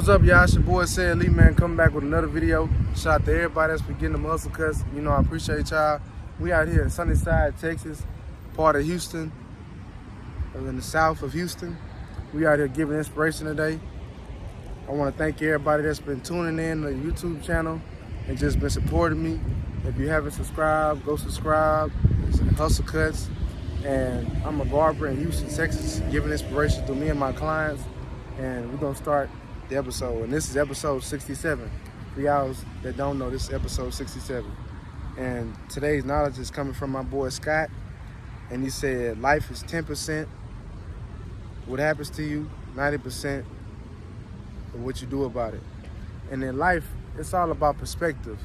What's up, y'all? It's your boy CedLee, man, coming back with another video. Shout out to everybody that's been getting them hustle cuts. You know, I appreciate y'all. We out here in Sunnyside, Texas, part of Houston, in the south of Houston. We out here giving inspiration today. I want to thank everybody that's been tuning in to the YouTube channel and just been supporting me. If you haven't subscribed, go subscribe. It's HussleCuts, and I'm a barber in Houston, Texas, giving inspiration to me and my clients. And we're gonna start the episode, and this is episode 67. For y'all that don't know, this is episode 67. And today's knowledge is coming from my boy Scott, and he said life is 10% what happens to you, 90% of what you do about it. And in life, it's all about perspective.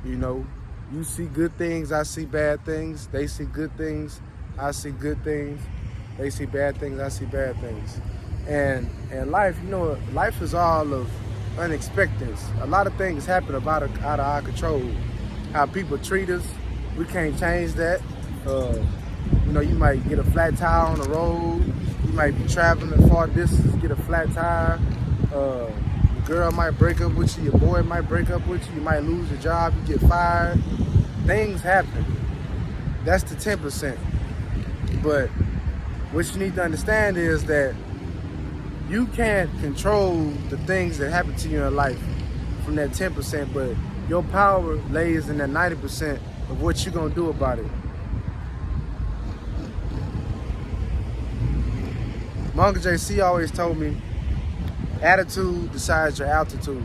You know, you see good things, I see bad things. They see good things, I see good things. They see bad things, I see bad things. And life, you know, life is all of unexpectedness. A lot of things happen out of our control. How people treat us, we can't change that. You know, you might get a flat tire on the road. You might be traveling a far distance, get a flat tire. Your girl might break up with you. Your boy might break up with you. You might lose your job. You get fired. Things happen. That's the 10%. But what you need to understand is that you can't control the things that happen to you in life from that 10%, but your power lays in that 90% of what you're gonna do about it. My Uncle JC always told me, attitude decides your altitude.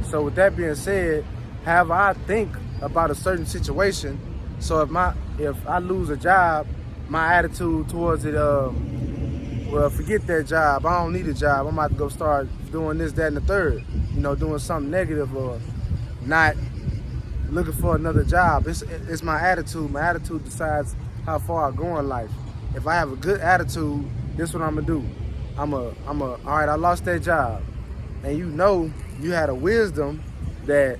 So with that being said, however I think about a certain situation, so if I lose a job, my attitude towards it, well, forget that job. I don't need a job. I'm about to go start doing this, that, and the third. You know, doing something negative or not looking for another job. It's my attitude. My attitude decides how far I go in life. If I have a good attitude, this is what I'm gonna do. all right, I lost that job. And you know, you had a wisdom that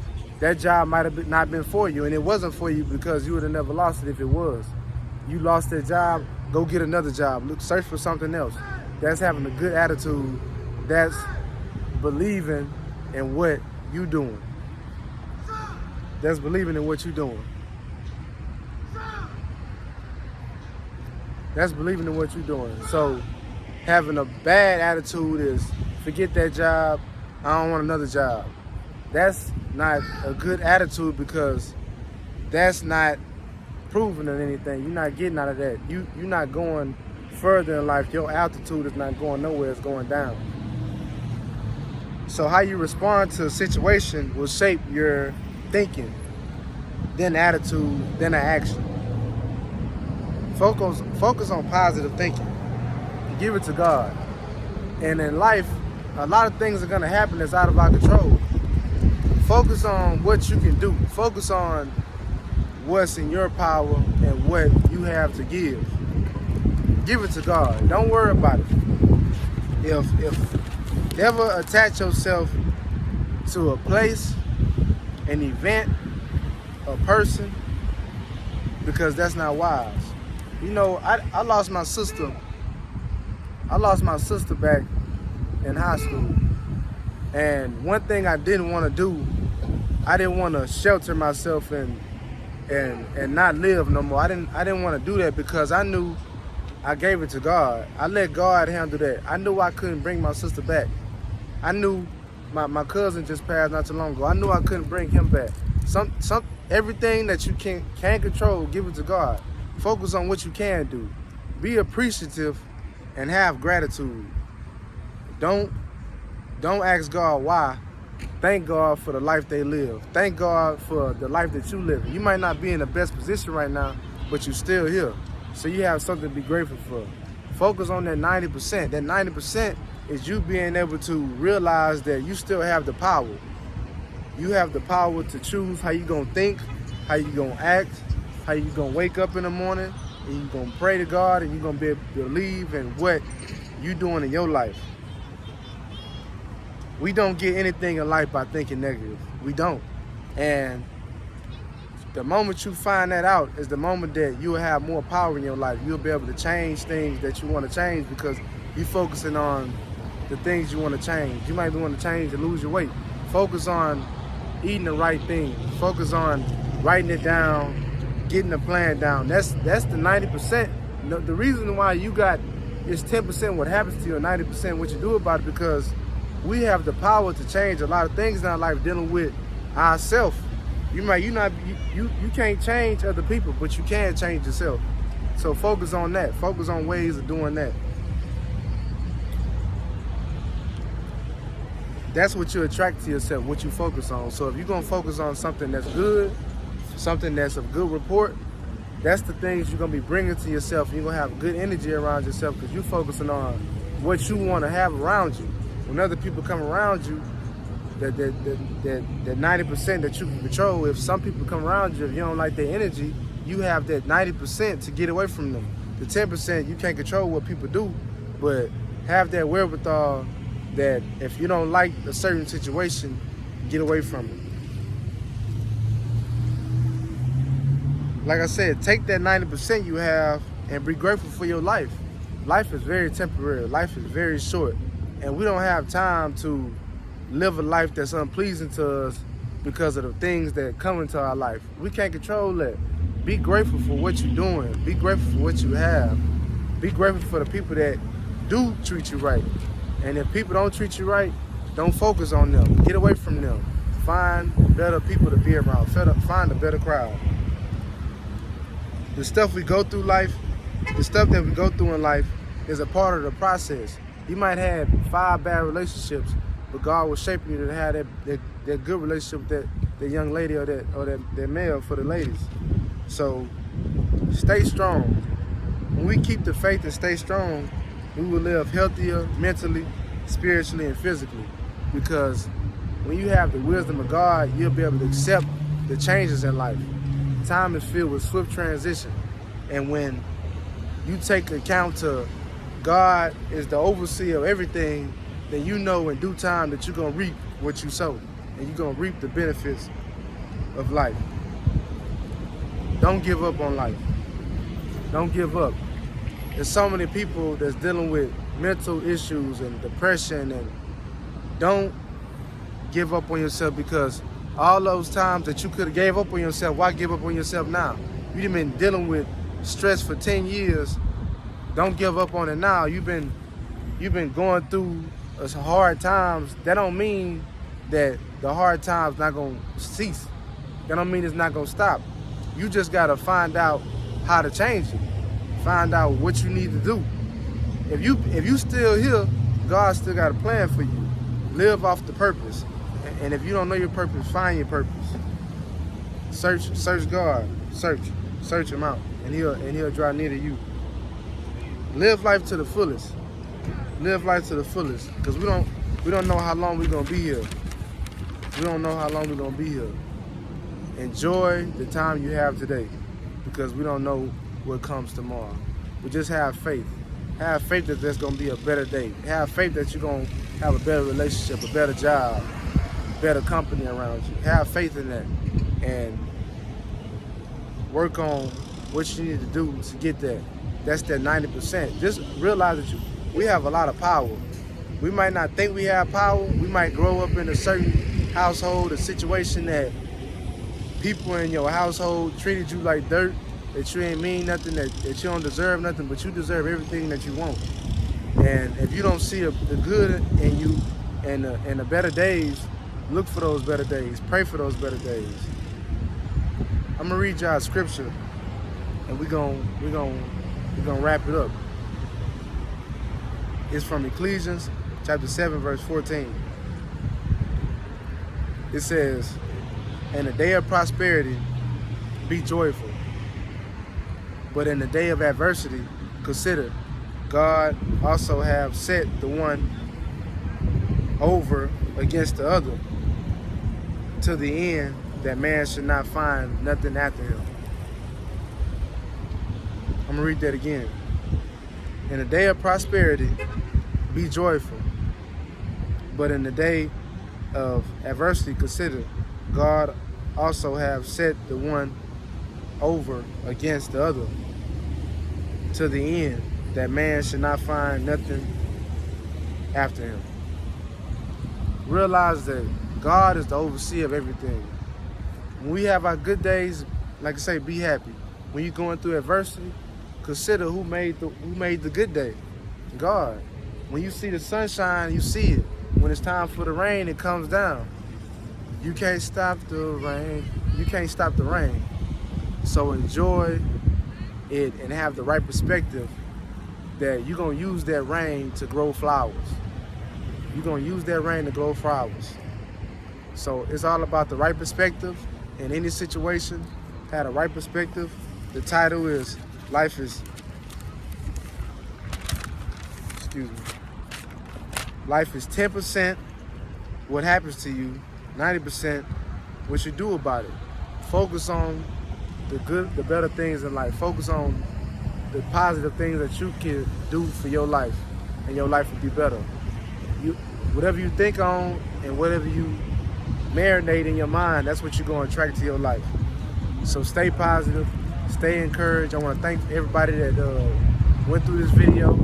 job might have not been for you, and it wasn't for you because you would have never lost it if it was. You lost that job, go get another job. Look, search for something else. That's having a good attitude. That's believing in what you doing. That's believing in what you doing. That's believing in what you're doing. So having a bad attitude is forget that job. I don't want another job. That's not a good attitude because that's not proving in anything. You're not getting out of that. You're not going further in life. Your altitude is not going nowhere, it's going down. So how you respond to a situation will shape your thinking, then attitude, then action. Focus on positive thinking. Give it to God. And in life, a lot of things are gonna happen that's out of our control. Focus on what you can do. Focus on what's in your power and what you have to give. Give it to God. Don't worry about it. If ever attach yourself to a place, an event, a person, because that's not wise. You know, I lost my sister. I lost my sister back in high school. And one thing I didn't want to do, I didn't want to shelter myself and not live no more. I didn't want to do that because I knew I gave it to God. I let God handle that. I knew I couldn't bring my sister back. I knew my cousin just passed not too long ago. I knew I couldn't bring him back. Everything that you can control, give it to God. Focus on what you can do. Be appreciative and have gratitude. Don't ask God why. Thank God for the life they live. Thank God for the life that you live. You might not be in the best position right now, but you're still here. So you have something to be grateful for. Focus on that 90%. That 90% is you being able to realize that you still have the power. You have the power to choose how you gonna think, how you gonna act, how you gonna wake up in the morning, and you gonna pray to God, and you gonna be able to believe in what you doing in your life. We don't get anything in life by thinking negative. We don't. And the moment you find that out is the moment that you'll have more power in your life. You'll be able to change things that you want to change because you're focusing on the things you want to change. You might want to change to lose your weight. Focus on eating the right thing. Focus on writing it down, getting the plan down. That's the 90%. The reason why you got is 10% what happens to you and 90% what you do about it, because we have the power to change a lot of things in our life dealing with ourselves. You can't change other people, but you can change yourself. So focus on that. Focus on ways of doing that. That's what you attract to yourself, what you focus on. So if you're gonna focus on something that's good, something that's of good report, that's the things you're gonna be bringing to yourself. You're gonna have good energy around yourself because you're focusing on what you want to have around you. When other people come around you, that 90% that you can control, if some people come around you, if you don't like their energy, you have that 90% to get away from them. The 10%, you can't control what people do, but have that wherewithal that if you don't like a certain situation, get away from it. Like I said, take that 90% you have and be grateful for your life. Life is very temporary. Life is very short. And we don't have time to live a life that's unpleasing to us because of the things that come into our life. We can't control that. Be grateful for what you're doing. Be grateful for what you have. Be grateful for the people that do treat you right. And if people don't treat you right, don't focus on them. Get away from them. Find better people to be around. Find a better crowd. The stuff we go through life, the stuff that we go through in life is a part of the process. You might have 5 bad relationships, but God will shape you to have that good relationship with that young lady or that male for the ladies. So stay strong. When we keep the faith and stay strong, we will live healthier mentally, spiritually, and physically. Because when you have the wisdom of God, you'll be able to accept the changes in life. Time is filled with swift transition. And when you take account to God is the overseer of everything, then you know in due time that you're going to reap what you sow. And you're going to reap the benefits of life. Don't give up on life. Don't give up. There's so many people that's dealing with mental issues and depression, and don't give up on yourself, because all those times that you could have gave up on yourself, why give up on yourself now? You've been dealing with stress for 10 years. Don't give up on it now. You've been going through some hard times. That don't mean that the hard times not gonna cease. That don't mean it's not gonna stop. You just gotta find out how to change it. Find out what you need to do. If you still here, God still got a plan for you. Live off the purpose. And if you don't know your purpose, find your purpose. Search God. Search him out, and he'll draw near to you. Live life to the fullest. Live life to the fullest, because we don't know how long we're gonna be here. We don't know how long we're gonna be here. Enjoy the time you have today, because we don't know what comes tomorrow. But just have faith. Have faith that there's gonna be a better day. Have faith that you're gonna have a better relationship, a better job, better company around you. Have faith in that, and work on what you need to do to get that. That's that 90%. Just realize that we have a lot of power. We might not think we have power. We might grow up in a certain household, a situation that people in your household treated you like dirt, that you ain't mean nothing, that you don't deserve nothing, but you deserve everything that you want. And if you don't see the good in you and the better days, look for those better days. Pray for those better days. I'm gonna read y'all a scripture, and we're gonna wrap it up. It's from Ecclesiastes chapter 7, verse 14. It says, "In the day of prosperity, be joyful. But in the day of adversity, consider, God also have set the one over against the other, to the end that man should not find nothing after him." I'm gonna read that again. In the day of prosperity, be joyful. But in the day of adversity, consider, God also have set the one over against the other, to the end that man should not find nothing after him. Realize that God is the overseer of everything. When we have our good days, like I say, be happy. When you're going through adversity, consider who made the good day. God. When you see the sunshine, you see it. When it's time for the rain, it comes down. You can't stop the rain. You can't stop the rain. So enjoy it and have the right perspective that you're going to use that rain to grow flowers. You're going to use that rain to grow flowers. So it's all about the right perspective in any situation. Have the right perspective. The title is Life is 10% what happens to you, 90% what you do about it. Focus on the good, the better things in life. Focus on the positive things that you can do for your life, and your life will be better. Whatever you think on and whatever you marinate in your mind, that's what you're going to attract to your life. So stay positive, stay encouraged. I want to thank everybody that went through this video,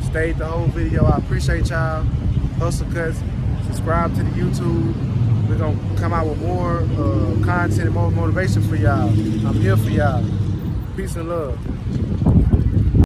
stayed the whole video. I appreciate y'all. HussleCuts, subscribe to the YouTube. We're going to come out with more content and more motivation for y'all. I'm here for y'all. Peace and love.